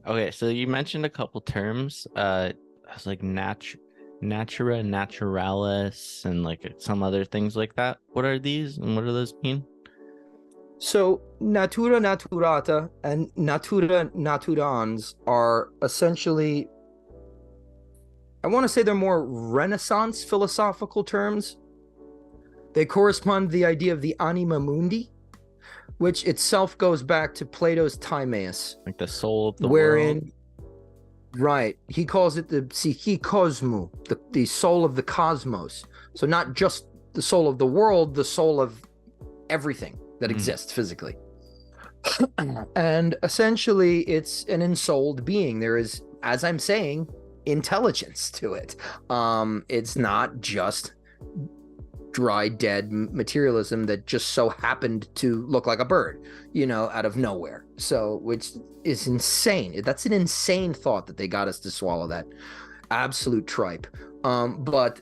Okay, so you mentioned a couple terms. I was like Natura Naturalis and like some other things like that. What are these and what do those mean? So, Natura Naturata and Natura Naturans are essentially, I want to say they're more Renaissance philosophical terms. They correspond to the idea of the Anima Mundi, which itself goes back to Plato's Timaeus, Like the soul of the world? wherein, right, he calls it the psychikosmou, the soul of the cosmos. So not just the soul of the world, the soul of everything that exists physically. And essentially, it's an ensouled being. There is, as I'm saying, intelligence to it. It's not just dry, dead materialism that just so happened to look like a bird, out of nowhere. So, which is insane. That's an insane thought that they got us to swallow that. Absolute tripe. But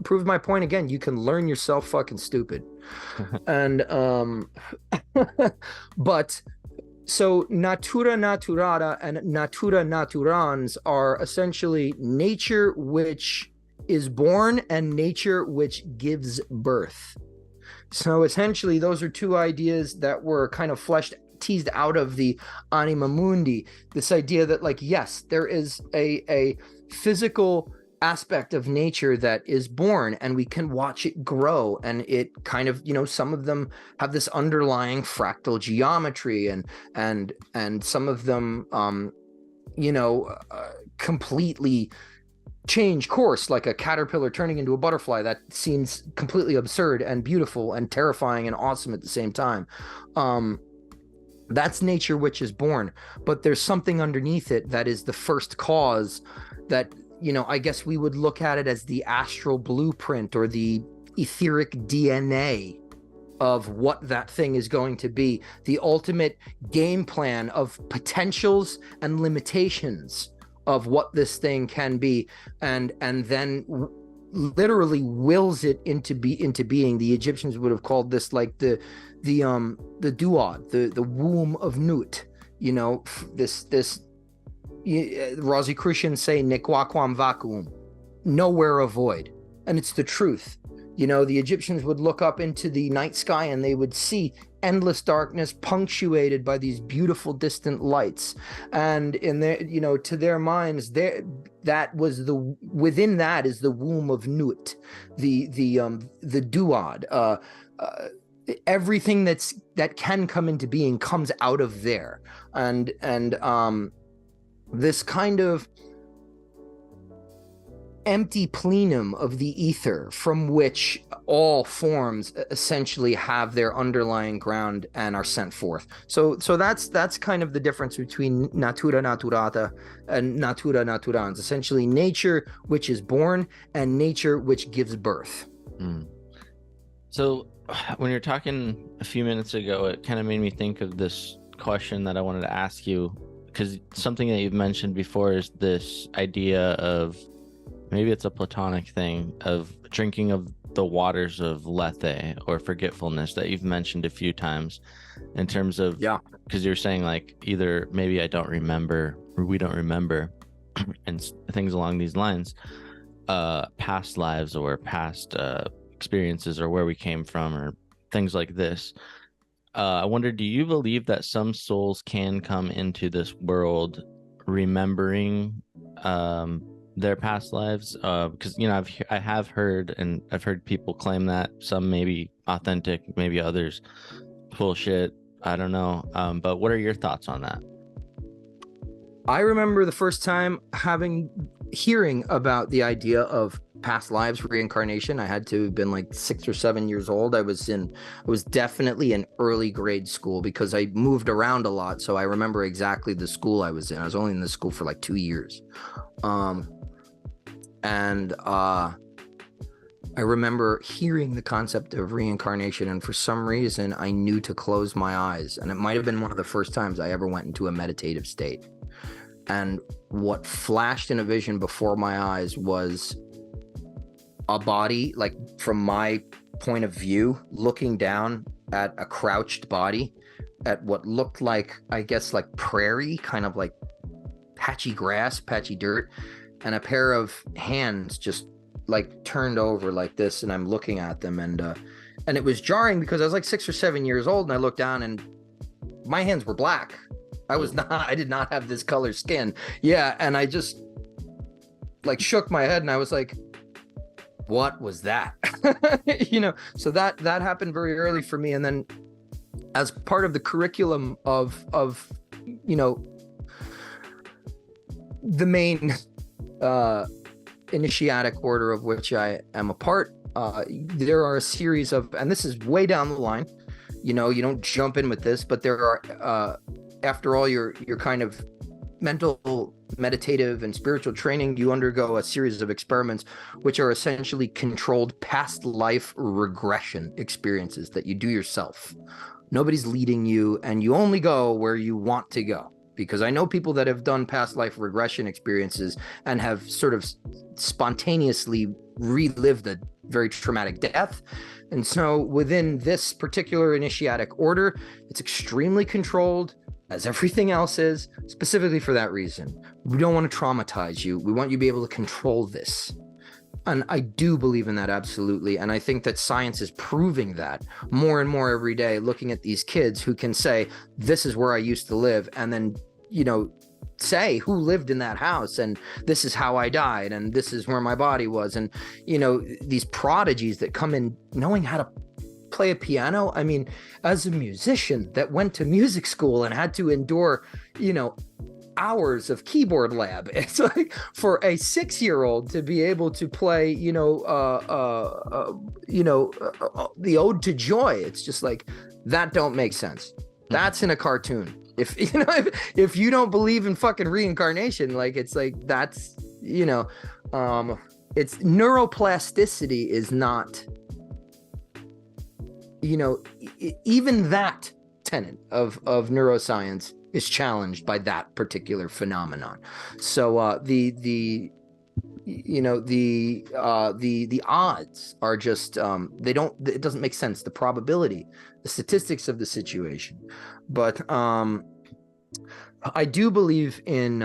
proves my point again. You can learn yourself fucking stupid. And but so Natura Naturata and Natura Naturans are essentially nature which is born and nature which gives birth. So essentially those are two ideas that were kind of teased out of the Anima Mundi. This idea that, like, yes, there is a physical aspect of nature that is born and we can watch it grow, and it kind of, some of them have this underlying fractal geometry, and some of them completely change course, like a caterpillar turning into a butterfly. That seems completely absurd and beautiful and terrifying and awesome at the same time. That's nature which is born, but there's something underneath it that is the first cause that, I guess we would look at it as the astral blueprint or the etheric DNA of what that thing is going to be, the ultimate game plan of potentials and limitations of what this thing can be, and then literally wills it into being. The Egyptians would have called this like the duad, the womb of Nut. This Rosicrucians say nequaquam vacuum, nowhere a void, and it's the truth. The Egyptians would look up into the night sky and they would see endless darkness punctuated by these beautiful distant lights, and in their, to their minds, within that is the womb of Nut, the duad. Everything that can come into being comes out of there, and this kind of empty plenum of the ether from which all forms essentially have their underlying ground and are sent forth. So that's kind of the difference between Natura Naturata and Natura Naturans. Essentially nature which is born and nature which gives birth. So when you're talking a few minutes ago, it kind of made me think of this question that I wanted to ask you, because something that you've mentioned before is this idea of, maybe it's a Platonic thing, of drinking of the waters of Lethe or forgetfulness that you've mentioned a few times, in terms of, because you're saying like either maybe I don't remember or we don't remember and things along these lines, past lives or past experiences or where we came from or things like this. I wonder, do you believe that some souls can come into this world remembering their past lives? Because I have heard, and I've heard people claim that some may be authentic, maybe others bullshit. I don't know. But what are your thoughts on that? I remember the first time hearing about the idea of past lives, reincarnation. I had to have been like 6 or 7 years old. I was definitely in early grade school because I moved around a lot. So I remember exactly the school I was in. I was only in the school for like 2 years. I remember hearing the concept of reincarnation, and for some reason I knew to close my eyes, and it might have been one of the first times I ever went into a meditative state. And what flashed in a vision before my eyes was a body, like from my point of view, looking down at a crouched body at what looked like, I guess, like prairie, kind of like patchy grass, patchy dirt, and a pair of hands just like turned over like this, and I'm looking at them, and it was jarring because I was like 6 or 7 years old, and I looked down and my hands were black. I did not have this color skin. Yeah, and I just like shook my head and I was like, what was that? You know, so that happened very early for me. And then as part of the curriculum of you know, the main initiatic order of which I am a part, there are a series of, and this is way down the line, you know, you don't jump in with this, but there are after all your kind of mental, meditative, and spiritual training, you undergo a series of experiments which are essentially controlled past life regression experiences that you do yourself. Nobody's leading you, and you only go where you want to go. Because I know people that have done past life regression experiences and have sort of spontaneously relived a very traumatic death. And so within this particular initiatic order, it's extremely controlled, as everything else is, specifically for that reason. We don't want to traumatize you. We want you to be able to control this. And I do believe in that, absolutely. And I think that science is proving that more and more every day, looking at these kids who can say, this is where I used to live, and then, you know, say who lived in that house, and this is how I died, and this is where my body was. And, you know, these prodigies that come in knowing how to play a piano. I mean, as a musician that went to music school and had to endure, you know, hours of keyboard lab, it's like for a 6-year-old to be able to play, you know, the Ode to Joy. It's just like, that don't make sense. That's in a cartoon. If you know, if you don't believe in fucking reincarnation, like, it's like, that's, you know, it's neuroplasticity is not, you know, even that tenet of neuroscience is challenged by that particular phenomenon. So the odds are just it doesn't make sense, the probability, the statistics of the situation. But I do believe in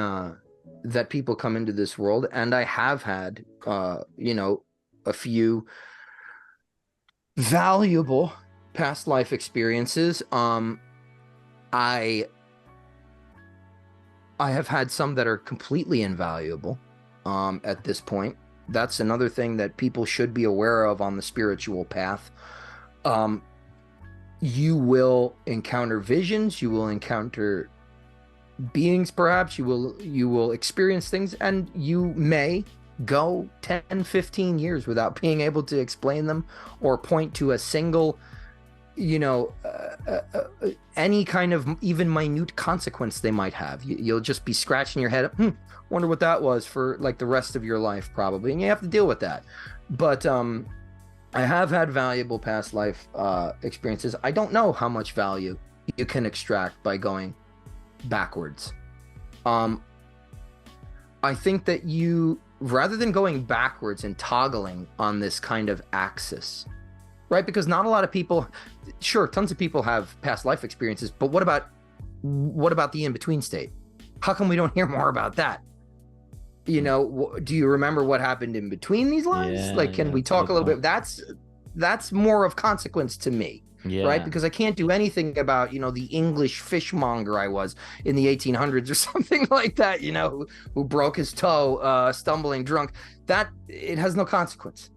that people come into this world, and I have had you know, a few valuable past life experiences. I have had some that are completely invaluable at this point. That's another thing that people should be aware of on the spiritual path. You will encounter visions, you will encounter beings, perhaps you will experience things, and you may go 10, 15 years without being able to explain them or point to a single, you know, any kind of even minute consequence they might have. You'll just be scratching your head, wonder what that was, for like the rest of your life probably, and you have to deal with that. But I have had valuable past life experiences. I don't know how much value you can extract by going backwards. I think that you, rather than going backwards and toggling on this kind of axis, right? Because not a lot of people, sure, tons of people have past life experiences, but what about the in-between state? How come we don't hear more about that? You know, do you remember what happened in between these lives? Yeah, like, can we talk a little bit? That's more of consequence to me, right? Because I can't do anything about, you know, the English fishmonger I was in the 1800s or something like that, you know, who broke his toe stumbling drunk. That, it has no consequence.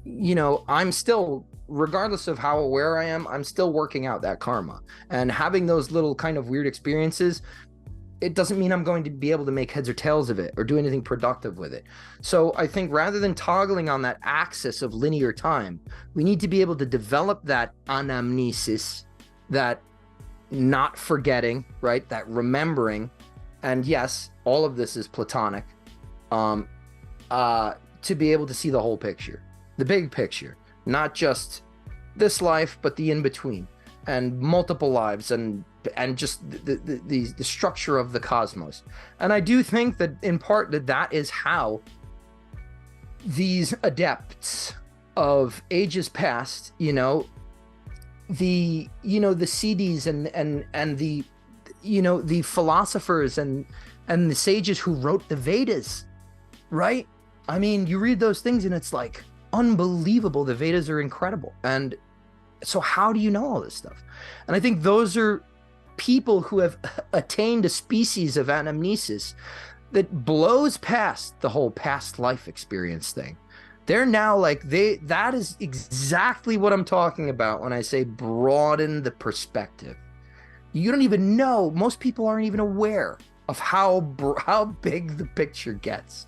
You know, I'm still, regardless of how aware I am, I'm still working out that karma, and having those little kind of weird experiences, it doesn't mean I'm going to be able to make heads or tails of it or do anything productive with it. So I think rather than toggling on that axis of linear time, we need to be able to develop that anamnesis, that not forgetting, right? That remembering. And yes, all of this is Platonic, to be able to see the whole picture, the big picture, not just this life, but the in-between, and multiple lives, and just the structure of the cosmos. And I do think that in part that is how these adepts of ages past, you know, the the CDs and the the philosophers and the sages who wrote the Vedas, right? I mean, you read those things and it's like unbelievable. The Vedas are incredible. And so how do you know all this stuff? And I think those are people who have attained a species of anamnesis that blows past the whole past life experience thing. They're now like, that is exactly what I'm talking about when I say broaden the perspective. You don't even know, most people aren't even aware of how big the picture gets.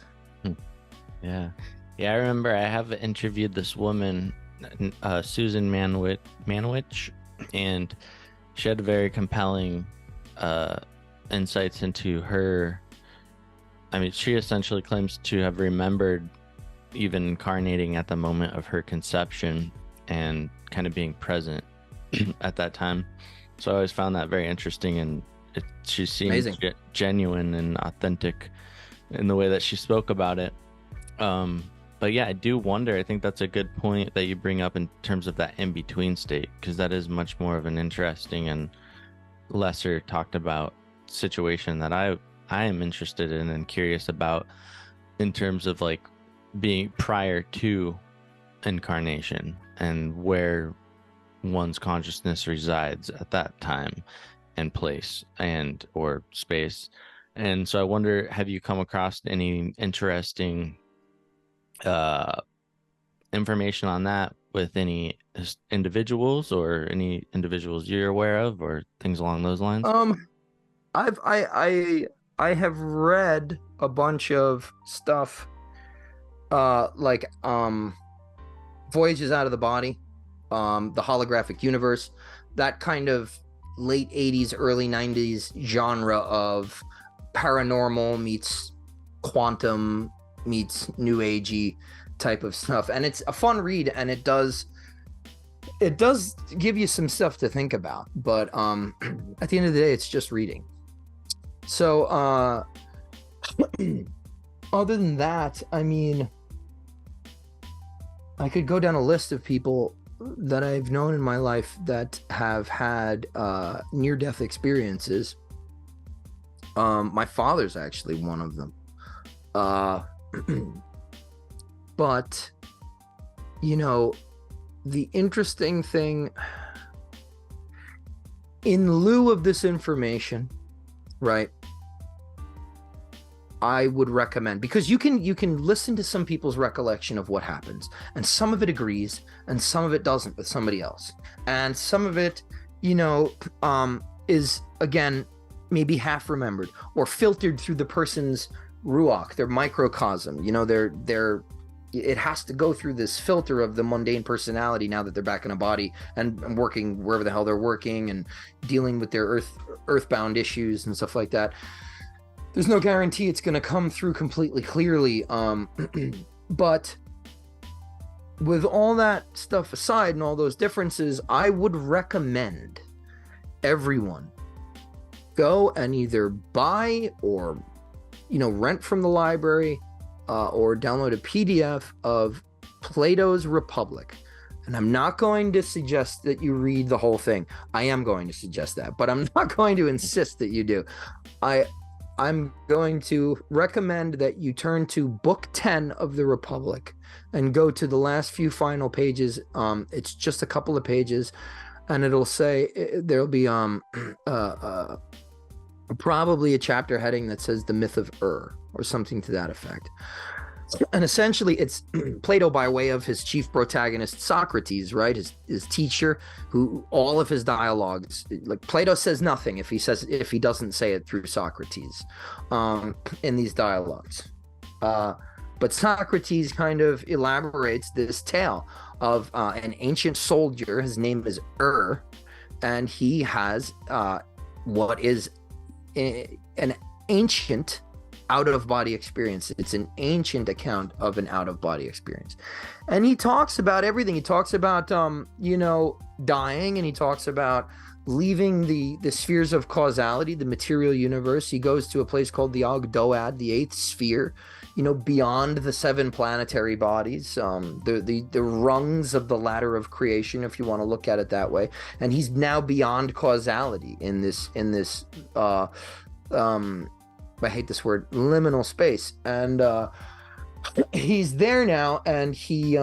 Yeah. I remember I have interviewed this woman, Susan Manwich, and she had very compelling insights into her. I mean, she essentially claims to have remembered even incarnating at the moment of her conception and kind of being present at that time. So I always found that very interesting, and she seemed genuine and authentic in the way that she spoke about it. But yeah, I do wonder, I think that's a good point that you bring up in terms of that in-between state, because that is much more of an interesting and lesser talked about situation that I am interested in and curious about in terms of like being prior to incarnation and where one's consciousness resides at that time and place and or space. And so I wonder, have you come across any interesting information on that with any individuals or any individuals you're aware of or things along those lines? I have read a bunch of stuff like Voyages Out of the Body, the holographic universe, that kind of late 80s, early 90s genre of paranormal meets quantum meets new agey type of stuff. And it's a fun read, and it does give you some stuff to think about. But at the end of the day, it's just reading. So other than that, I mean, I could go down a list of people that I've known in my life that have had near-death experiences. My father's actually one of them. But, the interesting thing, in lieu of this information, right, I would recommend, because you can listen to some people's recollection of what happens, and some of it agrees and some of it doesn't with somebody else, and some of it is again maybe half remembered or filtered through the person's ruach, their microcosm. It has to go through this filter of the mundane personality now that they're back in a body and working wherever the hell they're working and dealing with their earthbound issues and stuff like that. There's no guarantee it's going to come through completely clearly. But with all that stuff aside and all those differences, I would recommend everyone go and either buy or, rent from the library or download a PDF of Plato's Republic. And I'm not going to suggest that you read the whole thing. I am going to suggest that, but I'm not going to insist that you do. I'm going to recommend that you turn to book 10 of the Republic and go to the last few final pages. It's just a couple of pages, and it'll say there'll be probably a chapter heading that says the myth of Ur or something to that effect. And essentially it's Plato by way of his chief protagonist Socrates, right? His teacher, who all of his dialogues, like Plato says nothing if he doesn't say it through Socrates in these dialogues. But Socrates kind of elaborates this tale of an ancient soldier. His name is Ur, and he has what is an ancient out-of-body experience. It's an ancient account of an out-of-body experience, and he talks about everything. He talks about dying, and he talks about leaving the spheres of causality, the material universe. He goes to a place called the Ogdoad, the eighth sphere, beyond the 7 planetary bodies, the rungs of the ladder of creation, if you want to look at it that way. And he's now beyond causality in this I hate this word, liminal space. And he's there now, and he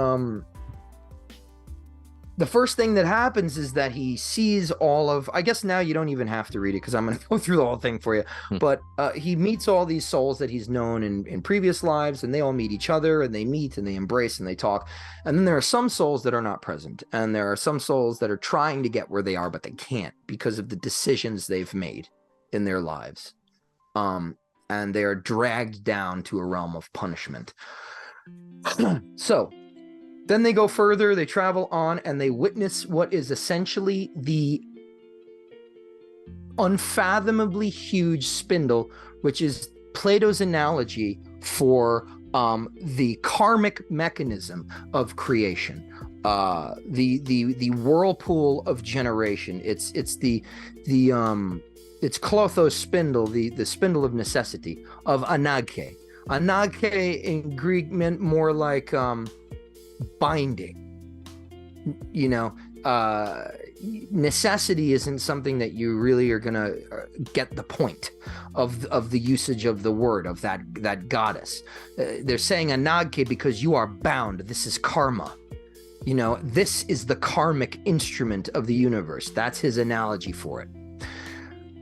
the first thing that happens is that he sees all of, I guess now you don't even have to read it because I'm going to go through the whole thing for you, but he meets all these souls that he's known in previous lives, and they all meet each other, and they meet and they embrace and they talk. And then there are some souls that are not present, and there are some souls that are trying to get where they are, but they can't because of the decisions they've made in their lives. And they are dragged down to a realm of punishment. So then they go further, they travel on, and they witness what is essentially the unfathomably huge spindle, which is Plato's analogy for the karmic mechanism of creation, the whirlpool of generation. It's Clotho's spindle, the spindle of necessity, of anagke. Anagke in Greek meant more like binding. Necessity isn't something that you really are gonna get the point of the usage of the word, of that goddess. They're saying anagke because you are bound. This is karma. This is the karmic instrument of the universe. That's his analogy for it.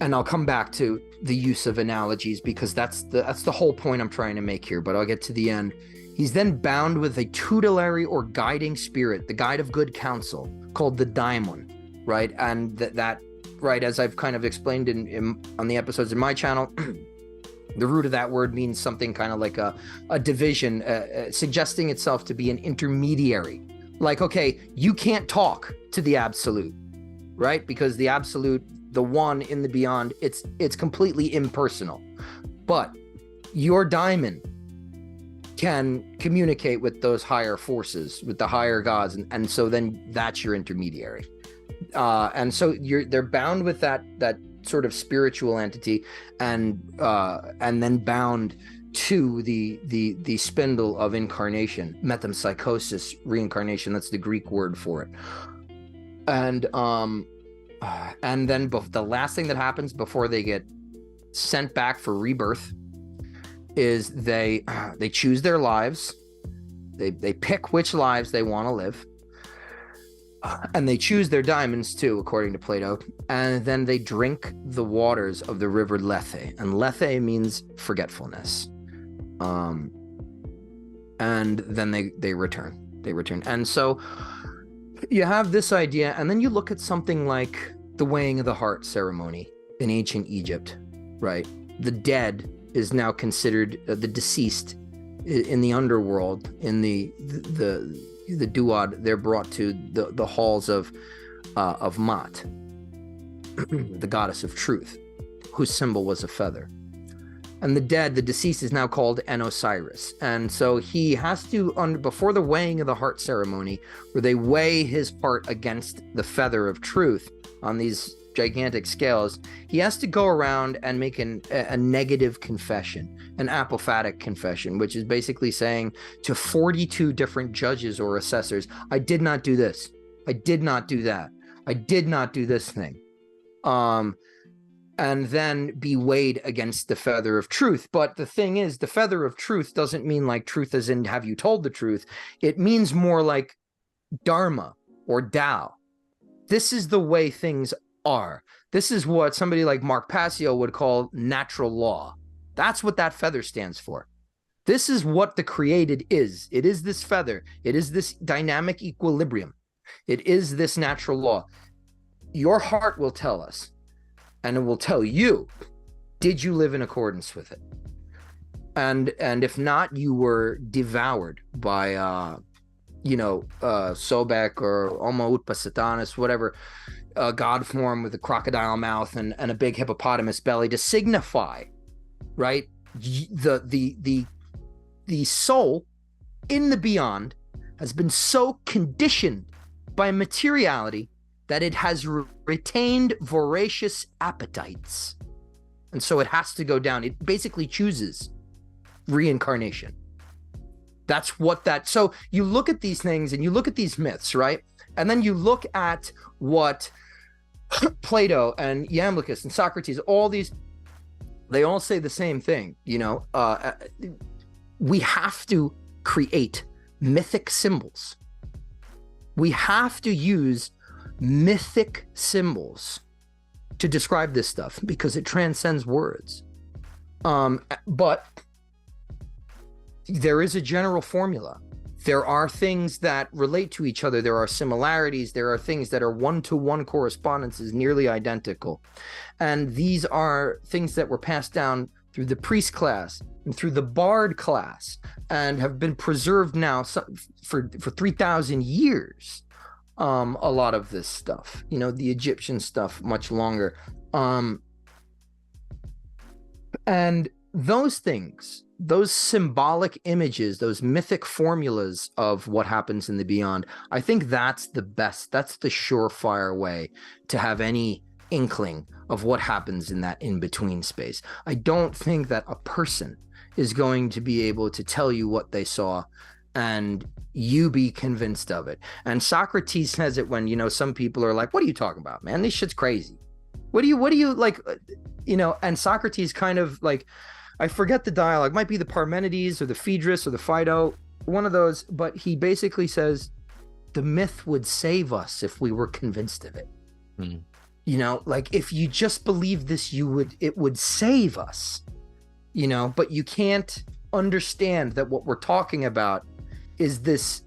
And I'll come back to the use of analogies because that's the whole point I'm trying to make here, but I'll get to the end. He's then bound with a tutelary or guiding spirit, the guide of good counsel, called the daimon, right? And that right, as I've kind of explained on the episodes in my channel, the root of that word means something kind of like a division, suggesting itself to be an intermediary. Like, okay, you can't talk to the absolute, right? Because the absolute, the one in the beyond, it's completely impersonal. But your daimon can communicate with those higher forces, with the higher gods, and so then that's your intermediary. And so they're bound with that sort of spiritual entity, and then bound to the spindle of incarnation, metempsychosis, reincarnation. That's the Greek word for it. And then the last thing that happens before they get sent back for rebirth is they choose their lives. They pick which lives they want to live, and they choose their diamonds too, according to Plato. And then they drink the waters of the river Lethe, and Lethe means forgetfulness. And then they return. And so you have this idea, and then you look at something like the weighing of the heart ceremony in ancient Egypt, right? The dead is now considered the deceased in the underworld, in the duad. They're brought to the halls of Mat, the goddess of truth, whose symbol was a feather. And the deceased, is now called an Osiris. And so he has to, before the weighing of the heart ceremony, where they weigh his heart against the feather of truth on these gigantic scales, he has to go around and make a negative confession, an apophatic confession, which is basically saying to 42 different judges or assessors, I did not do this, I did not do that, I did not do this thing, and then be weighed against the feather of truth. But the thing is, the feather of truth doesn't mean like truth as in have you told the truth. It means more like dharma or Tao. This is the way things are. This is what somebody like Mark Passio would call natural law. That's what that feather stands for. This is what the created is. It is this feather. It is this dynamic equilibrium. It is this natural law. Your heart will tell us, and it will tell you, did you live in accordance with it? And if not, you were devoured by Sobek or Homo Utpasatanis, whatever, god form with a crocodile mouth and a big hippopotamus belly to signify, right, the soul in the beyond has been so conditioned by materiality that it has retained voracious appetites, and so it has to go down. It basically chooses. reincarnation. That's what that. So you look at these things and you look at these myths, right? And then you look at what Plato and Iamblichus and Socrates, all these, they all say the same thing. We have to create mythic symbols. We have to use mythic symbols to describe this stuff because it transcends words. But there is a general formula. There are things that relate to each other. There are similarities. There are things that are one-to-one correspondences, nearly identical. And these are things that were passed down through the priest class and through the bard class and have been preserved now for 3,000 years. A lot of this stuff, the Egyptian stuff, much longer. And those things, those symbolic images, those mythic formulas of what happens in the beyond, I think that's the best, that's the surefire way to have any inkling of what happens in that in-between space. I don't think that a person is going to be able to tell you what they saw and you be convinced of it. And Socrates says it when, some people are like, what are you talking about, man? This shit's crazy. What do you like, and Socrates kind of like, I forget the dialogue, might be the Parmenides or the Phaedrus or the Phaedo, one of those, but he basically says the myth would save us if we were convinced of it. Like if you just believe this, it would save us, but you can't understand that what we're talking about is this,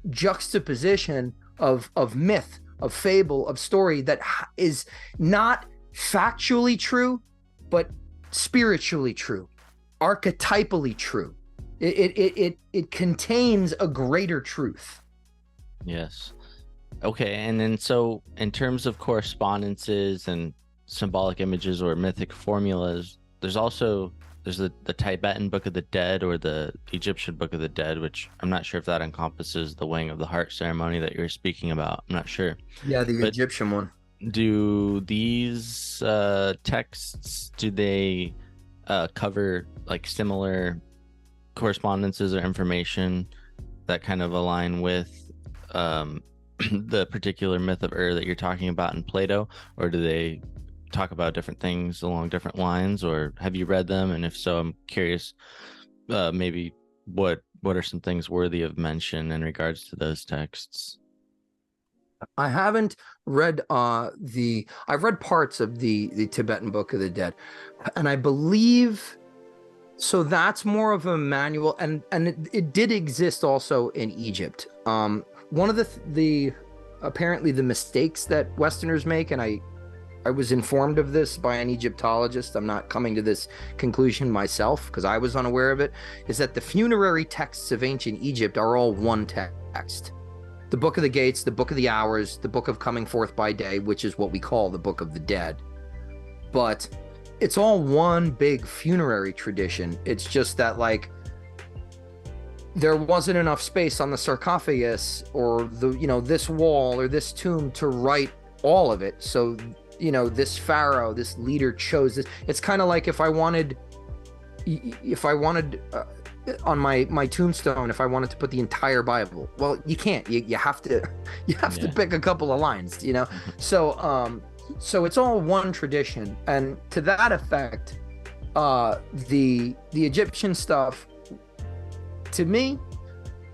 juxtaposition of myth, of fable, of story that is not factually true, but spiritually true, archetypally true. It contains a greater truth. Yes. Okay, and then so in terms of correspondences and symbolic images or mythic formulas, there's the Tibetan Book of the Dead or the Egyptian Book of the Dead, which I'm not sure if that encompasses the weighing of the heart ceremony that you're speaking about. I'm not sure. Yeah, the Egyptian one. Do these texts, do they cover like similar correspondences or information that kind of align with the particular myth of that you're talking about in Plato, or do they talk about different things along different lines? Or have you read them, and if so, I'm curious maybe what are some things worthy of mention in regards to those texts? I haven't read I've read parts of the Tibetan Book of the Dead, and I believe so that's more of a manual, and it did exist also in Egypt. One of the apparently the mistakes that Westerners make, and I was informed of this by an Egyptologist, I'm not coming to this conclusion myself because I was unaware of it, is that the funerary texts of ancient Egypt are all one text. The Book of the Gates, the Book of the Hours, the Book of Coming Forth by Day, which is what we call the Book of the Dead. But it's all one big funerary tradition. It's just that, like, there wasn't enough space on the sarcophagus or this wall or this tomb to write all of it. So, this pharaoh, this leader chose this. It's kind of like if I wanted on my tombstone, if I wanted to put the entire Bible, well, you can't. You have to pick a couple of lines, So it's all one tradition, and to that effect, the Egyptian stuff, to me,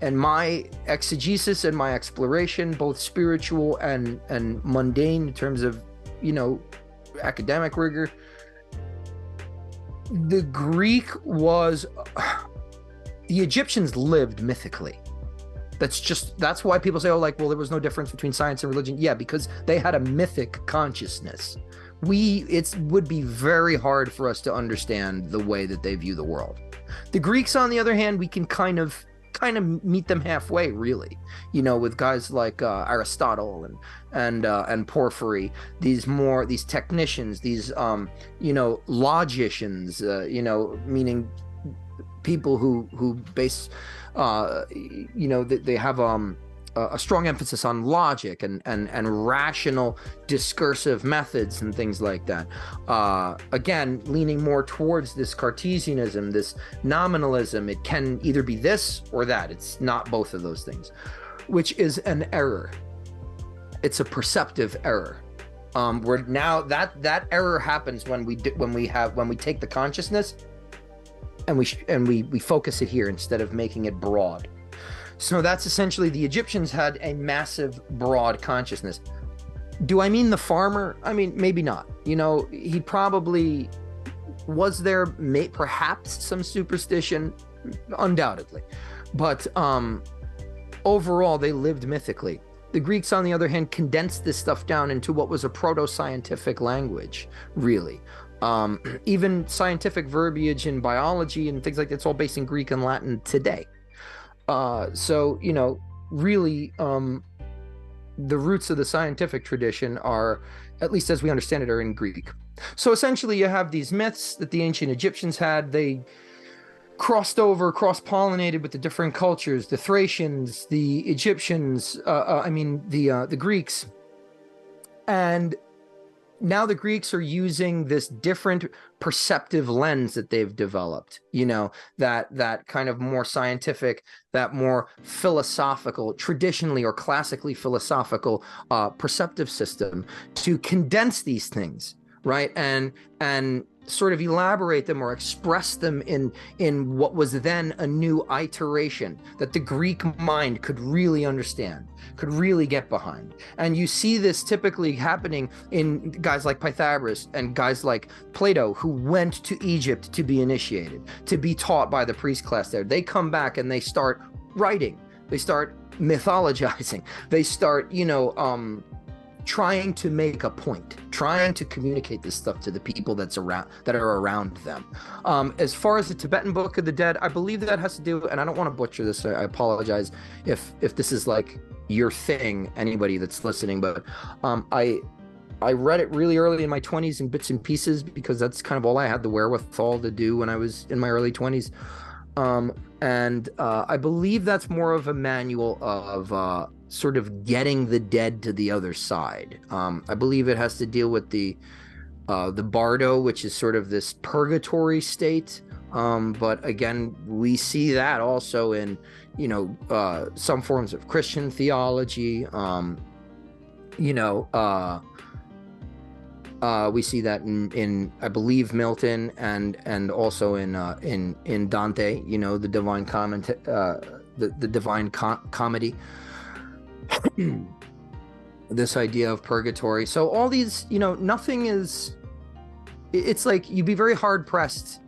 and my exegesis and my exploration, both spiritual and mundane in terms of academic rigor, the Greek was. The Egyptians lived mythically. That's why people say, well, there was no difference between science and religion. Yeah, because they had a mythic consciousness. It would be very hard for us to understand the way that they view the world. The Greeks, on the other hand, we can kind of meet them halfway, really. With guys like Aristotle and Porphyry, these technicians, these logicians, meaning people who base they have a strong emphasis on logic and rational discursive methods and things like that. Again, leaning more towards this Cartesianism, this nominalism. It can either be this or that. It's not both of those things, which is an error. It's a perceptive error. Where now that error happens when we take the consciousness and we focus it here instead of making it broad. So that's essentially, the Egyptians had a massive broad consciousness. Do I mean the farmer? I mean, maybe not. You know, he probably was there, perhaps some superstition, undoubtedly, but overall they lived mythically. The Greeks, on the other hand, condensed this stuff down into what was a proto-scientific language, really. Even scientific verbiage in biology and things like that, it's all based in Greek and Latin today. So, you know, really, the roots of the scientific tradition are, at least as we understand it, are in Greek. So essentially you have these myths that the ancient Egyptians had. They crossed over, cross-pollinated with the different cultures, the Thracians, the Egyptians, the Greeks. And now the Greeks are using this different perceptive lens that they've developed, you know, that kind of more scientific, that more philosophical, traditionally or classically philosophical perceptive system to condense these things, right? And sort of elaborate them or express them in what was then a new iteration that the Greek mind could really understand, could really get behind. And you see this typically happening in guys like Pythagoras and guys like Plato, who went to Egypt to be initiated, to be taught by the priest class there. They come back and they start writing, they start mythologizing, they start, you know, trying to make a point, trying to communicate this stuff to the people that are around them. As far as the Tibetan Book of the Dead, I believe that has to do, and I don't want to butcher this, I apologize if this is like your thing, anybody that's listening, but I read it really early in my 20s in bits and pieces because that's kind of all I had the wherewithal to do when I was in my early 20s. And I believe that's more of a manual of sort of getting the dead to the other side. I believe it has to deal with the Bardo, which is sort of this purgatory state. But again, we see that also in, you know, some forms of Christian theology. We see that in I believe Milton and also in Dante, you know, the Divine the Divine Comedy. This idea of purgatory. So all these, you know, nothing is, it's like you'd be very hard pressed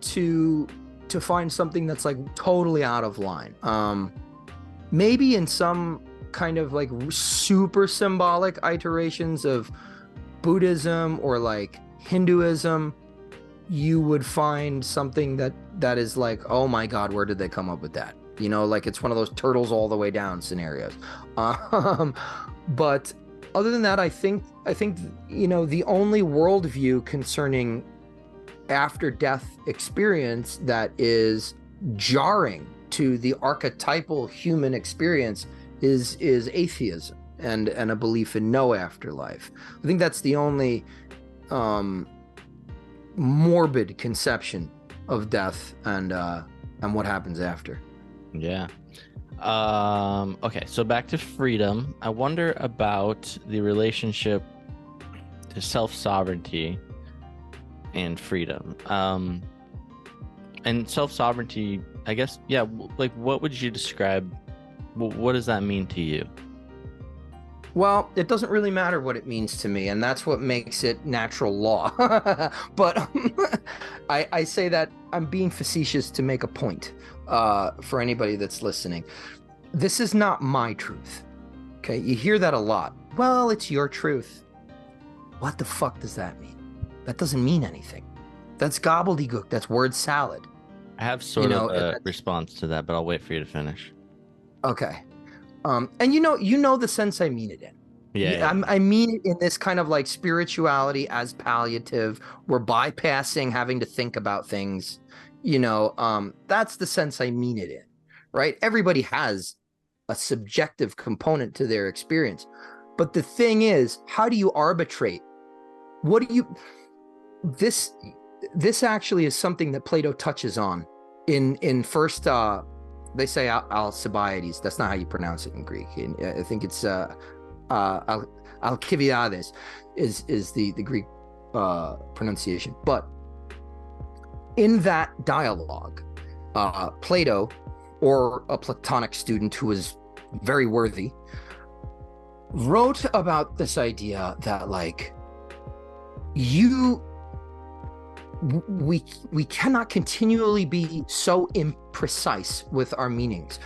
to find something that's like totally out of line. Maybe in some kind of like super symbolic iterations of Buddhism or like Hinduism, you would find something that is like, oh my God, where did they come up with that? You know, like it's one of those turtles all the way down scenarios. But other than that, I think, you know, the only worldview concerning after death experience that is jarring to the archetypal human experience is atheism and a belief in no afterlife. I think that's the only morbid conception of death and what happens after. Yeah. Okay, so back to freedom. I wonder about the relationship to self-sovereignty and freedom. And self-sovereignty, I guess, yeah, like what would you describe? What does that mean to you? Well, it doesn't really matter what it means to me, and that's what makes it natural law. But I say that I'm being facetious to make a point for anybody that's listening. This is not my truth. Okay, you hear that a lot. Well, it's your truth. What the fuck does that mean? That doesn't mean anything. That's gobbledygook. That's word salad. I have sort of a response to that, but I'll wait for you to finish. Okay. And you know the sense I mean it in. Yeah. I mean it in this kind of like spirituality as palliative. We're bypassing having to think about things. You know, that's the sense I mean it in, right? Everybody has a subjective component to their experience. But the thing is, how do you arbitrate? What do you, this actually is something that Plato touches on in first, they say Alcibiades. That's not how you pronounce it in Greek. I think it's Alcibiades is the Greek pronunciation. But in that dialogue, Plato, or a Platonic student who was very worthy, wrote about this idea that like we cannot continually be so imprecise with our meanings.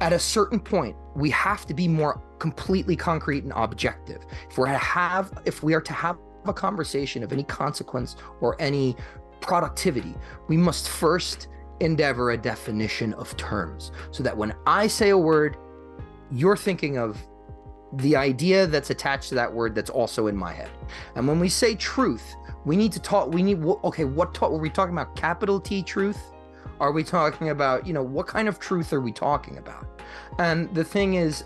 At a certain point, we have to be more completely concrete and objective. If we are to have a conversation of any consequence or any productivity, we must first endeavor a definition of terms, so that when I say a word, you're thinking of the idea that's attached to that word that's also in my head. And when we say truth, we need to talk, what were we talking about? Capital T truth? Are we talking about, what kind of truth are we talking about? And the thing is,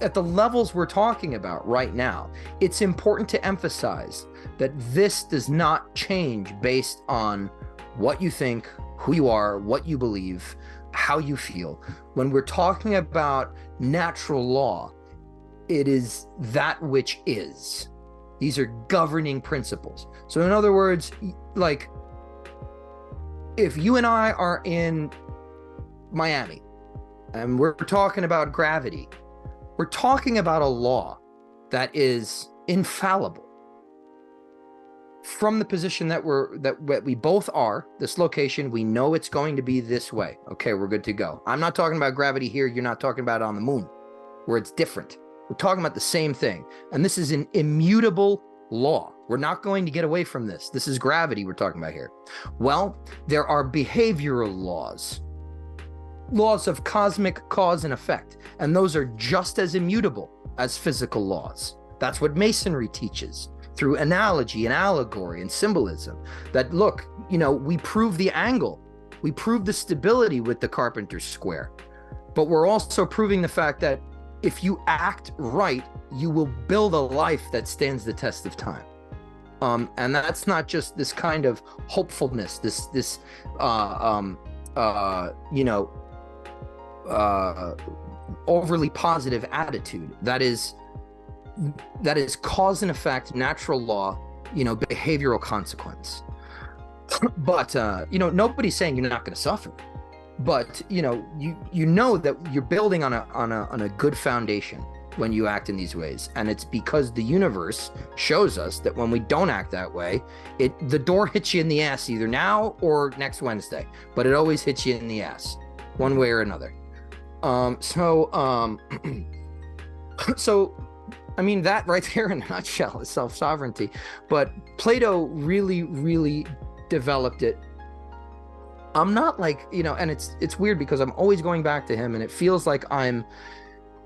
at the levels we're talking about right now, it's important to emphasize that this does not change based on what you think, who you are, what you believe, how you feel. When we're talking about natural law, it is that which is. These are governing principles. So in other words, like, if you and I are in Miami and we're talking about gravity, we're talking about a law that is infallible. From the position that we both are, this location, we know it's going to be this way. Okay, we're good to go. I'm not talking about gravity here. You're not talking about it on the moon, where it's different. We're talking about the same thing. And this is an immutable law. We're not going to get away from this. This is gravity we're talking about here. Well, there are behavioral laws of cosmic cause and effect. And those are just as immutable as physical laws. That's what Masonry teaches, through analogy and allegory and symbolism, that look, we prove the angle, we prove the stability with the carpenter's square, but we're also proving the fact that if you act right, you will build a life that stands the test of time. And that's not just this kind of hopefulness, this overly positive attitude. That is cause and effect, natural law, behavioral consequence. But nobody's saying you're not going to suffer, but you know that you're building on a good foundation when you act in these ways. And it's because the universe shows us that when we don't act that way, the door hits you in the ass either now or next Wednesday, but it always hits you in the ass one way or another. So I mean, that right there in a nutshell is self-sovereignty. But Plato really, really developed it. I'm not like, and it's weird because I'm always going back to him, and it feels like I'm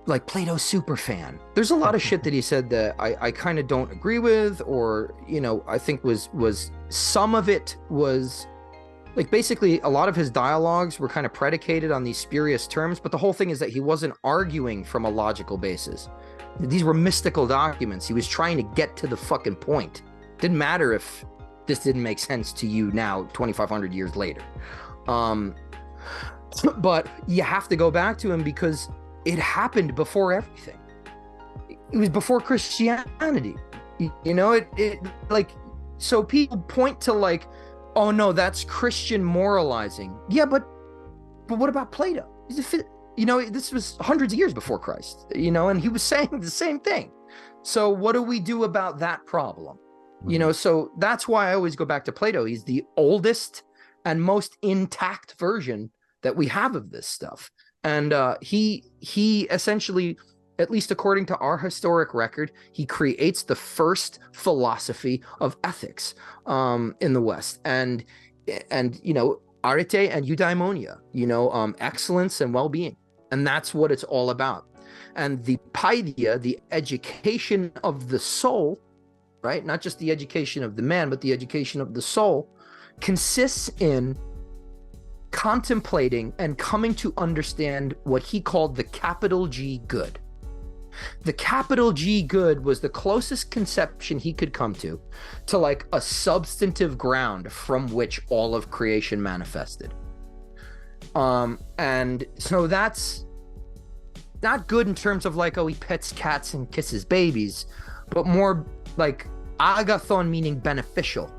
like Plato's super fan. There's a lot of shit that he said that I kind of don't agree with, or, I think was some of it was like, basically a lot of his dialogues were kind of predicated on these spurious terms, but the whole thing is that he wasn't arguing from a logical basis. These were mystical documents. He was trying to get to the fucking point. Didn't matter if this didn't make sense to you now, 2,500 years later. But you have to go back to him because it happened before everything. It was before Christianity. It like, so people point to like, oh no, that's Christian moralizing. Yeah, but what about Plato? This was hundreds of years before Christ, and he was saying the same thing. So what do we do about that problem? So that's why I always go back to Plato. He's the oldest and most intact version that we have of this stuff. And he essentially, at least according to our historic record, he creates the first philosophy of ethics in the West. And arete and eudaimonia, excellence and well-being. And that's what it's all about. And the paideia, the education of the soul, right? Not just the education of the man, but the education of the soul, consists in contemplating and coming to understand what he called the capital G good. The capital G good was the closest conception he could come to like a substantive ground from which all of creation manifested. And so that's not good in terms of like, oh, he pets cats and kisses babies, but more like agathon, meaning beneficial,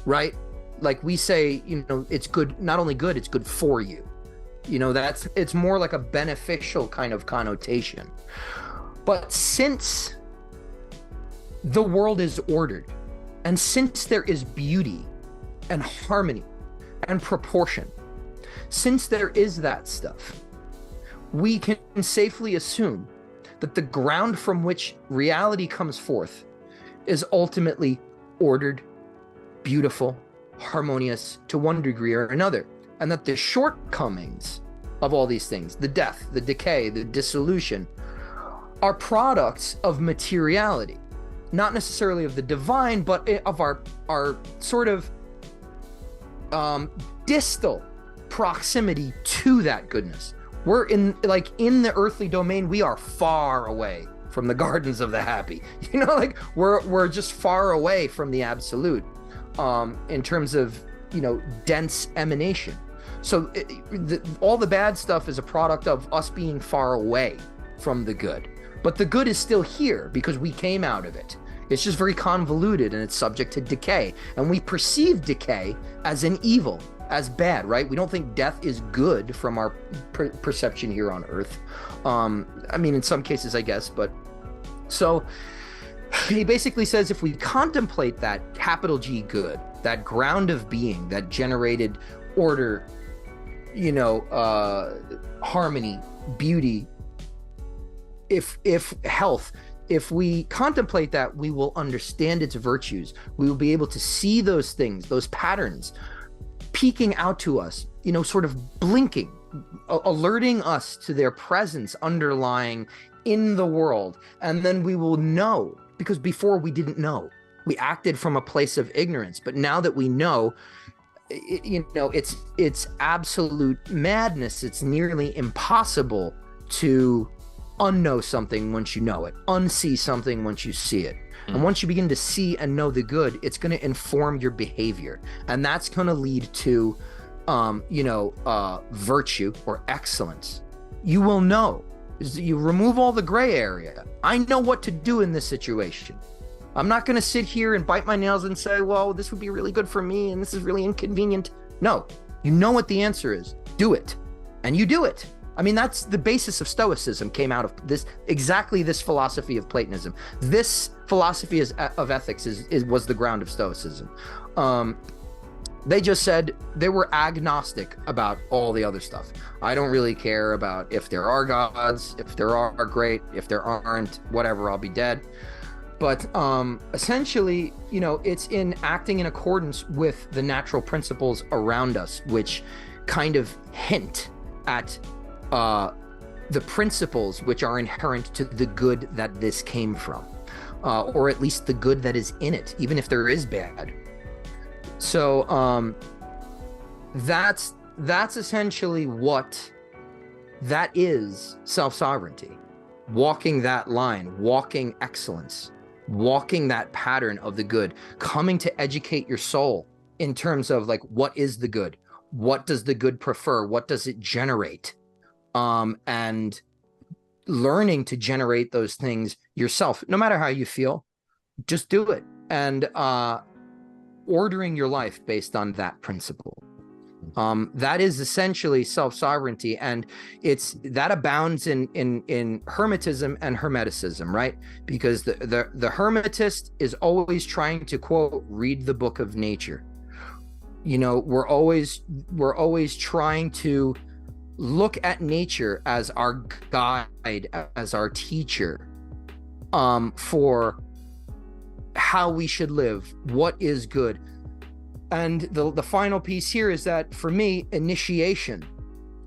right? Like we say, you know, it's good, not only good, it's good for you. You know, it's more like a beneficial kind of connotation. But since the world is ordered, and since there is beauty and harmony and proportion, since there is that stuff, we can safely assume that the ground from which reality comes forth is ultimately ordered, beautiful, harmonious to one degree or another, and that the shortcomings of all these things, the death, the decay, the dissolution, are products of materiality, not necessarily of the divine, but of our sort of distal proximity to that goodness. We're in the earthly domain, we are far away from the gardens of the happy. You know, like we're just far away from the absolute in terms of, you know, dense emanation. So all the bad stuff is a product of us being far away from the good. But the good is still here because we came out of it. It's just very convoluted and it's subject to decay. And we perceive decay as an evil, as bad, right? We don't think death is good from our perception here on Earth. I mean, in some cases, I guess, but so he basically says if we contemplate that capital G good, that ground of being that generated order, you know, harmony, beauty, if health, if we contemplate that, we will understand its virtues. We will be able to see those things, those patterns peeking out to us, you know, sort of blinking, alerting us to their presence underlying in the world. And then we will know, because before we didn't know. We acted from a place of ignorance. But now that we know, you know, it's absolute madness. It's nearly impossible to unknow something once you know it, unsee something once you see it. And once you begin to see and know the good, it's going to inform your behavior. And that's going to lead to, virtue or excellence. You will know. You remove all the gray area. I know what to do in this situation. I'm not going to sit here and bite my nails and say, well, this would be really good for me and this is really inconvenient. No, you know what the answer is. Do it. And you do it. I mean, that's the basis of Stoicism, came out of this, exactly this philosophy of Platonism. This philosophy of ethics was the ground of Stoicism. They just said they were agnostic about all the other stuff. I don't really care about if there are gods, if there are, great, if there aren't, whatever, I'll be dead. But essentially, you know, it's in acting in accordance with the natural principles around us, which kind of hint at the principles which are inherent to the good that this came from, or at least the good that is in it, even if there is bad. So that's essentially what that is, self-sovereignty, walking that line, walking excellence, walking that pattern of the good, coming to educate your soul in terms of like, what is the good? What does the good prefer? What does it generate? And learning to generate those things yourself, no matter how you feel, just do it. And ordering your life based on that principle. That is essentially self-sovereignty, and that abounds in Hermetism and Hermeticism, right? Because the Hermetist is always trying to, quote, read the book of nature. You know, we're always trying to look at nature as our guide, as our teacher, for how we should live, what is good. And the final piece here is that, for me, initiation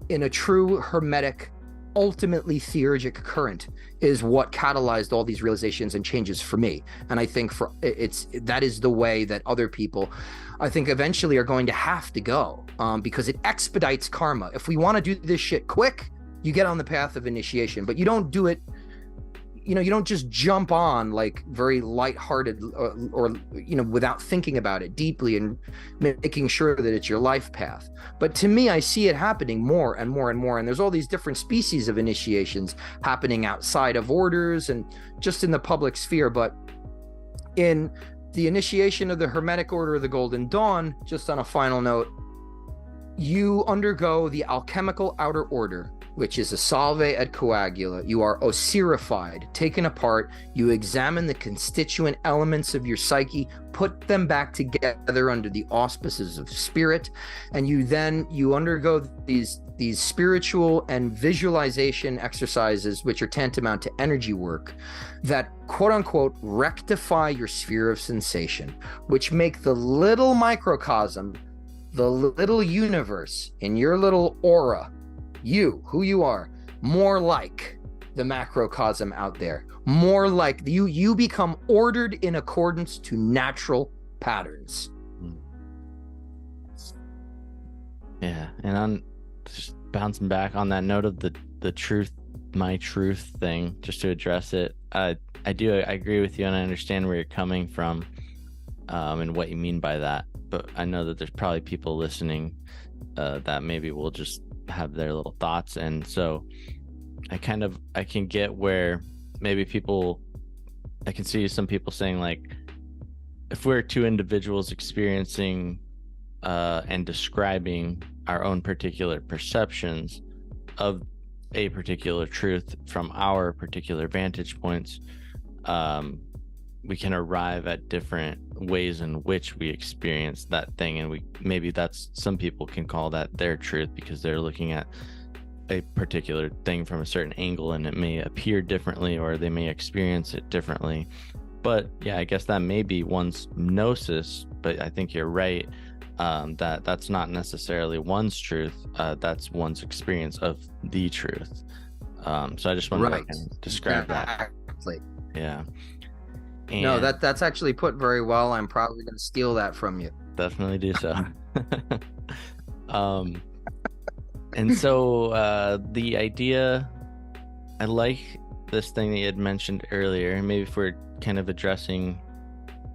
in a true Hermetic ultimately theurgic current is what catalyzed all these realizations and changes for me. And I think that is the way that other people, I think, eventually are going to have to go, because it expedites karma. If we want to do this shit quick, you get on the path of initiation, but you don't do it, you don't just jump on like very lighthearted or without thinking about it deeply and making sure that it's your life path. But to me, I see it happening more and more and more. And there's all these different species of initiations happening outside of orders and just in the public sphere. But in the initiation of the Hermetic Order of the Golden Dawn, just on a final note, you undergo the alchemical outer order, which is a salve et coagula. You are osirified, taken apart. You examine the constituent elements of your psyche, put them back together under the auspices of spirit, and you undergo these spiritual and visualization exercises, which are tantamount to energy work, that quote unquote rectify your sphere of sensation, which make the little microcosm, the little universe in your little aura, who you are, more like the macrocosm out there, more like you become ordered in accordance to natural patterns. Yeah, and I'm just bouncing back on that note of the truth, my truth thing, just to address it. I agree with you, and I understand where you're coming from, and what you mean by that. But I know that there's probably people listening that maybe will just have their little thoughts, and so I can get where maybe I can see some people saying, like, if we're two individuals experiencing and describing our own particular perceptions of a particular truth from our particular vantage points, we can arrive at different ways in which we experience that thing, and maybe that's, some people can call that their truth because they're looking at a particular thing from a certain angle, and it may appear differently or they may experience it differently. But yeah, I guess that may be one's gnosis, but I think you're right, that's not necessarily one's truth, that's one's experience of the truth. So I just wanted to kind of describe that. Yeah. And no, that's actually put very well. I'm probably going to steal that from you. Definitely do so. And so the idea, I like this thing that you had mentioned earlier, maybe if we're kind of addressing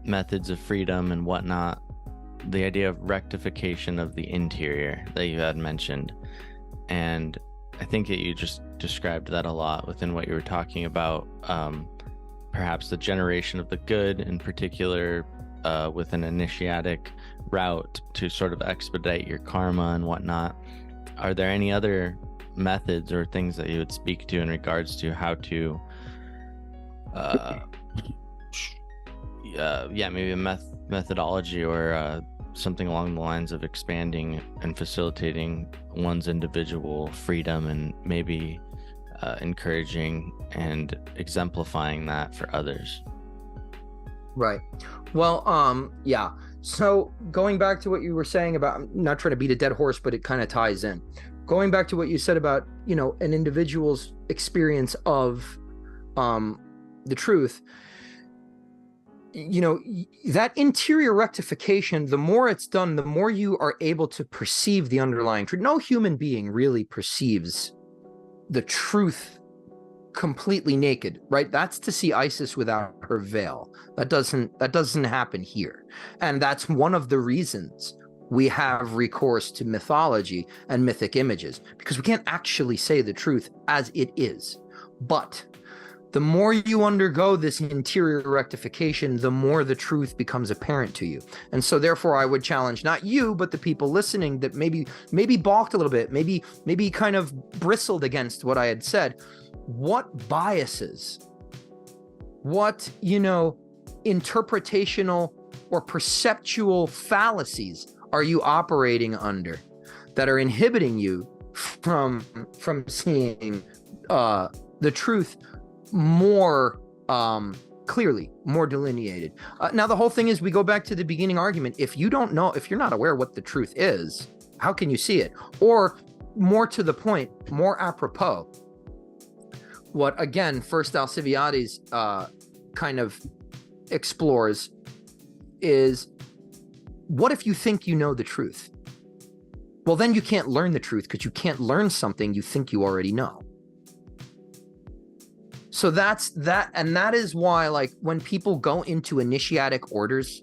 methods of freedom and whatnot, the idea of rectification of the interior that you had mentioned. And I think that you just described that a lot within what you were talking about. Perhaps the generation of the good in particular, with an initiatic route to sort of expedite your karma and whatnot. Are there any other methods or things that you would speak to in regards to how to maybe a methodology or something along the lines of expanding and facilitating one's individual freedom, and maybe encouraging and exemplifying that for others? Right. Well, yeah. So going back to what you were saying about, I'm not trying to beat a dead horse, but it kind of ties in. Going back to what you said about, an individual's experience of the truth, that interior rectification, the more it's done, the more you are able to perceive the underlying truth. No human being really perceives the truth completely naked, right? That's to see Isis without her veil. That doesn't happen here. And that's one of the reasons we have recourse to mythology and mythic images, because we can't actually say the truth as it is. But the more you undergo this interior rectification, the more the truth becomes apparent to you. And so therefore I would challenge not you, but the people listening that maybe balked a little bit, maybe kind of bristled against what I had said. What biases, what, interpretational or perceptual fallacies are you operating under that are inhibiting you from seeing the truth more clearly, more delineated? Now, the whole thing is, we go back to the beginning argument. If you don't know, if you're not aware what the truth is, how can you see it? Or more to the point, more apropos, what again, First Alcibiades kind of explores is, what if you think you know the truth? Well, then you can't learn the truth, because you can't learn something you think you already know. So that's that. And that is why, like, when people go into initiatic orders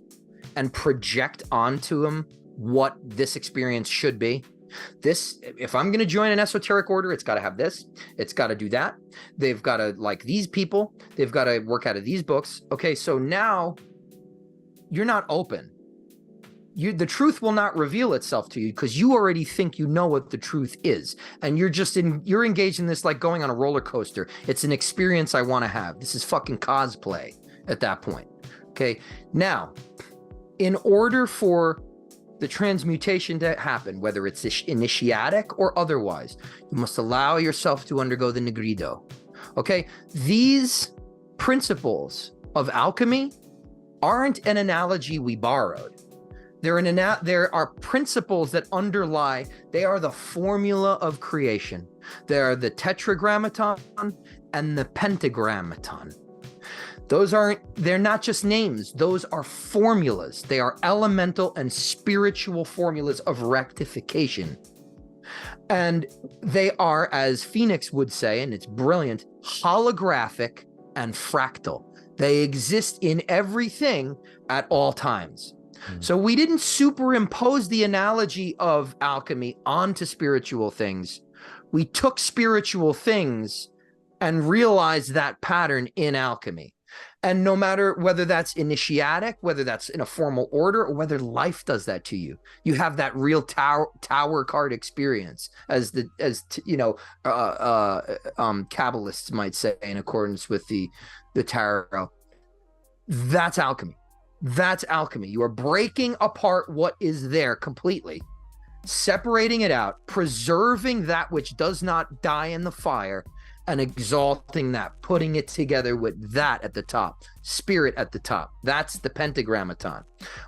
and project onto them what this experience should be, this, if I'm going to join an esoteric order, it's got to have this, it's got to do that, they've got to like these people, they've got to work out of these books. Okay, so now you're not open. The truth will not reveal itself to you, because you already think you know what the truth is, and you're engaged in this like going on a roller coaster. It's an experience I want to have. This is fucking cosplay at that point. Okay, now, in order for the transmutation to happen, whether it's initiatic or otherwise, you must allow yourself to undergo the nigrido. Okay, these principles of alchemy aren't an analogy we borrowed. There are principles that underlie, they are the formula of creation. They are the tetragrammaton and the pentagrammaton. They're not just names, those are formulas. They are elemental and spiritual formulas of rectification. And they are, as Phoenix would say, and it's brilliant, holographic and fractal. They exist in everything at all times. So we didn't superimpose the analogy of alchemy onto spiritual things. We took spiritual things and realized that pattern in alchemy. And no matter whether that's initiatic, whether that's in a formal order, or whether life does that to you, you have that real tower card experience, as Kabbalists might say, in accordance with the tarot. That's alchemy. That's alchemy. You are breaking apart what is there completely, separating it out, preserving that which does not die in the fire, and exalting that, putting it together with that at the top, spirit at the top. That's the pentagrammaton.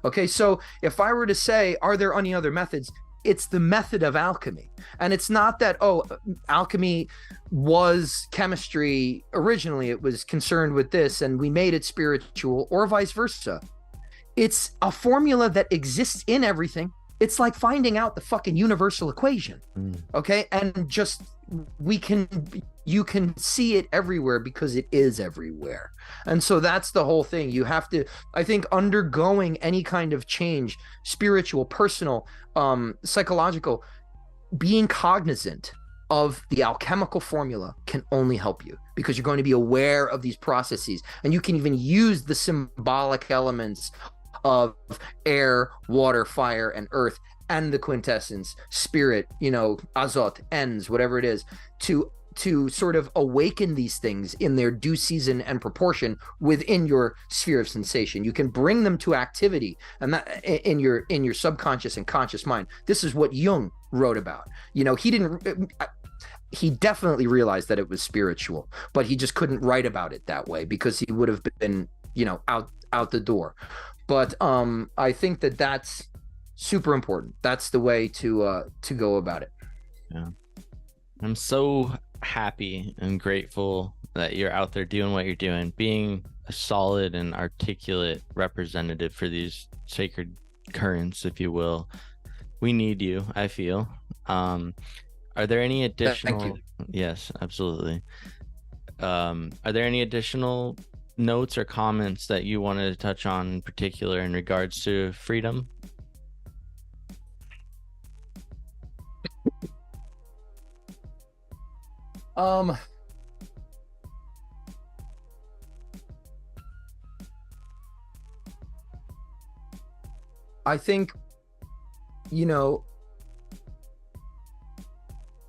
Okay, so if I were to say, are there any other methods? It's the method of alchemy. And it's not that, alchemy was chemistry originally, it was concerned with this and we made it spiritual, or vice versa. It's a formula that exists in everything. It's like finding out the fucking universal equation. Okay, and just you can see it everywhere because it is everywhere. And so that's the whole thing. You have to, I think, undergoing any kind of change, spiritual, personal, psychological, being cognizant of the alchemical formula can only help you, because you're going to be aware of these processes, and you can even use the symbolic elements of air, water, fire, and earth, and the quintessence, spirit, azot, ens, whatever it is, to sort of awaken these things in their due season and proportion within your sphere of sensation. You can bring them to activity, and that in your subconscious and conscious mind. This is what Jung wrote about. He definitely realized that it was spiritual, but he just couldn't write about it that way because he would have been, out the door. But I think that that's super important. That's the way to go about it. Yeah, I'm so happy and grateful that you're out there doing what you're doing, being a solid and articulate representative for these sacred currents, if you will. We need you, I feel. Are there any additional? Thank you. Yes, absolutely. Are there any additional notes or comments that you wanted to touch on in particular in regards to freedom? I think,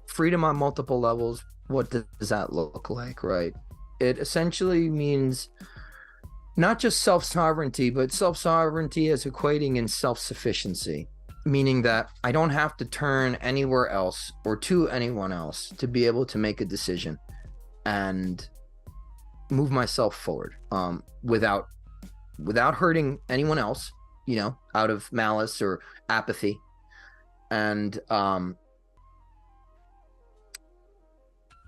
freedom on multiple levels, what does that look like, right? It essentially means not just self-sovereignty, but self-sovereignty as equating in self-sufficiency, meaning that I don't have to turn anywhere else or to anyone else to be able to make a decision and move myself forward, without hurting anyone else, out of malice or apathy. And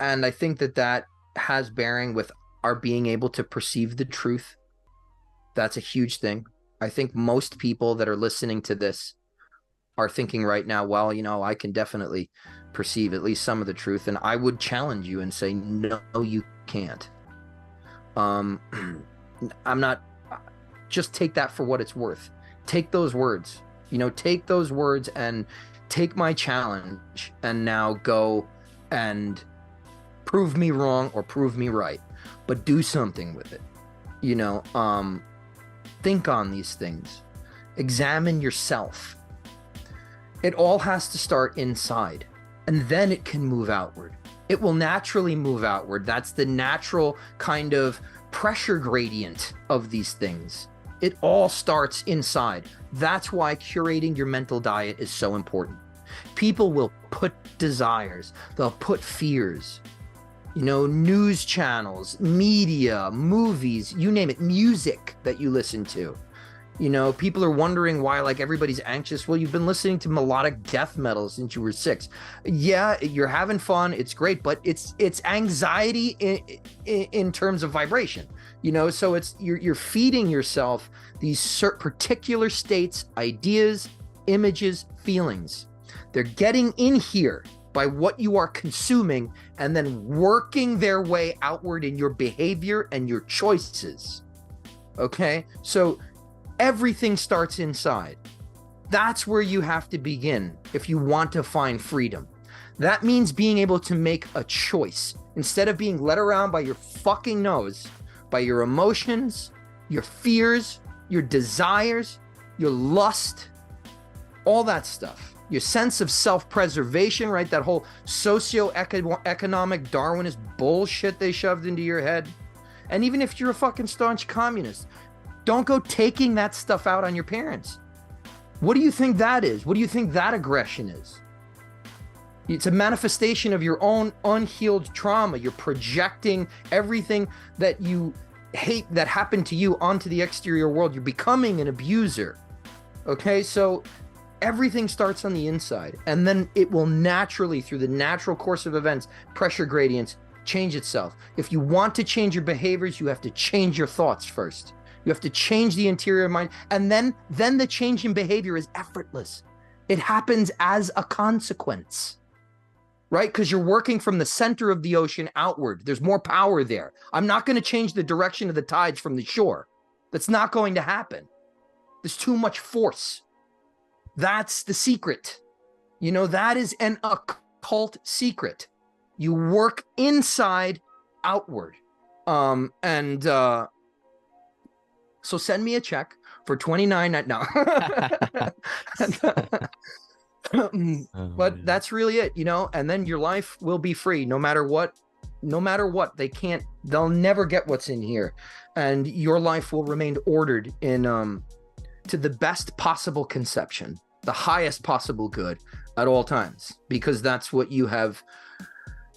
I think that has bearing with our being able to perceive the truth. That's a huge thing. I think most people that are listening to this are thinking right now, well, I can definitely perceive at least some of the truth. And I would challenge you and say, no, you can't. I'm not, just take that for what it's worth. Take those words, take those words and take my challenge and now go and prove me wrong or prove me right, but do something with it. Think on these things, examine yourself. It all has to start inside, and then it can move outward. It will naturally move outward. That's the natural kind of pressure gradient of these things. It all starts inside. That's why curating your mental diet is so important. People will put desires, they'll put fears, news channels, media, movies, you name it, music that you listen to. People are wondering why everybody's anxious. Well, you've been listening to melodic death metal since you were 6. Yeah, you're having fun. It's great, but it's anxiety in terms of vibration. So it's you're feeding yourself these particular states, ideas, images, feelings. They're getting in here by what you are consuming and then working their way outward in your behavior and your choices. Okay? So everything starts inside. That's where you have to begin if you want to find freedom. That means being able to make a choice instead of being led around by your fucking nose, by your emotions, your fears, your desires, your lust, all that stuff. Your sense of self-preservation, right? That whole socio-economic Darwinist bullshit they shoved into your head. And even if you're a fucking staunch communist, don't go taking that stuff out on your parents. What do you think that is? What do you think that aggression is? It's a manifestation of your own unhealed trauma. You're projecting everything that you hate that happened to you onto the exterior world. You're becoming an abuser. Okay, so everything starts on the inside, and then it will naturally, through the natural course of events, pressure gradients, change itself. If you want to change your behaviors, you have to change your thoughts first. You have to change the interior mind, and then the change in behavior is effortless. It happens as a consequence, right? Because you're working from the center of the ocean outward. There's more power there. I'm not going to change the direction of the tides from the shore. That's not going to happen. There's too much force. That's the secret. That is an occult secret. You work inside outward. So send me a check for $29. No. But that's really it, and then your life will be free no matter what. They'll never get what's in here, and your life will remain ordered in to the best possible conception, the highest possible good at all times, because that's what you have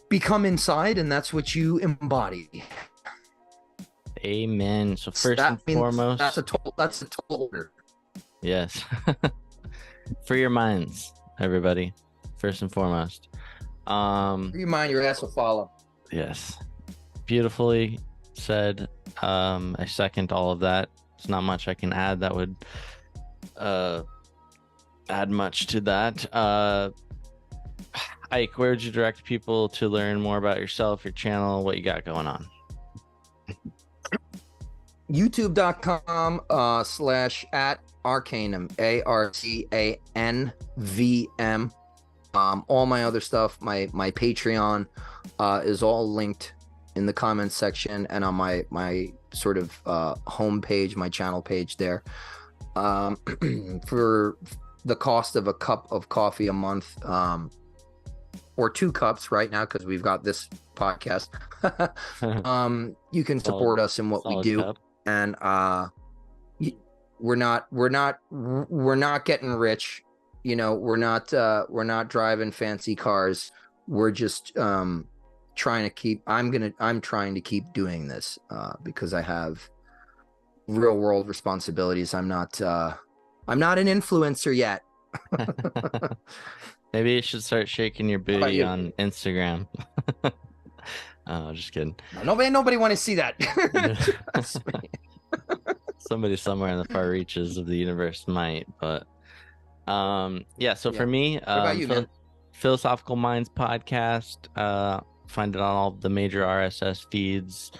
become inside, and that's what you embody. Amen. So first and foremost, that's a total order. Yes. For your minds, everybody. First and foremost. For your mind, your ass will follow. Yes. Beautifully said. I second all of that. There's not much I can add that would add much to that. Ike, where would you direct people to learn more about yourself, your channel, what you got going on? YouTube.com /@Arcanum, ARCANVM. All my other stuff, my Patreon is all linked in the comments section and on my sort of home page, my channel page there. For the cost of a cup of coffee a month, or 2 cups right now, because we've got this podcast, you can support us in what we do. Cup. And we're not getting rich, we're not driving fancy cars. We're just trying to keep I'm trying to keep doing this because I have real world responsibilities. I'm not an influencer yet. Maybe you should start shaking your booty on Instagram. Oh, just kidding. No, nobody want to see that. Somebody somewhere in the far reaches of the universe might, but yeah. So for me, what about you, man? Philosophical Minds podcast. Find it on all the major RSS feeds,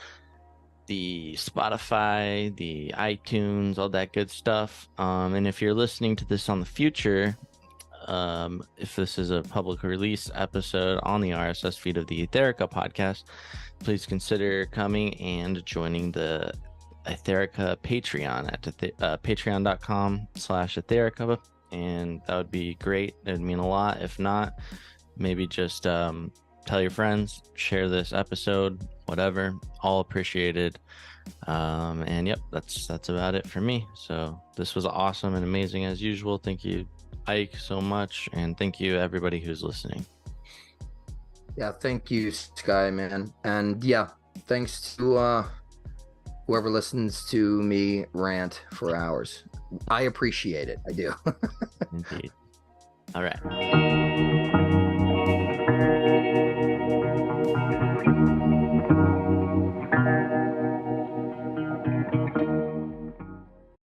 the Spotify, the iTunes, all that good stuff. And if you're listening to this on the future, if this is a public release episode on the RSS feed of the Aetherica podcast, please consider coming and joining the Aetherica Patreon at patreon.com/Aetherica, and that would be great. It would mean a lot. If not, maybe just tell your friends, share this episode, whatever, all appreciated. And yep, that's about it for me. So this was awesome and amazing as usual. Thank you, Ike, so much, and thank you everybody who's listening. Yeah, thank you, Sky, man. And yeah, thanks to whoever listens to me rant for hours. I appreciate it. I do. Indeed. All right.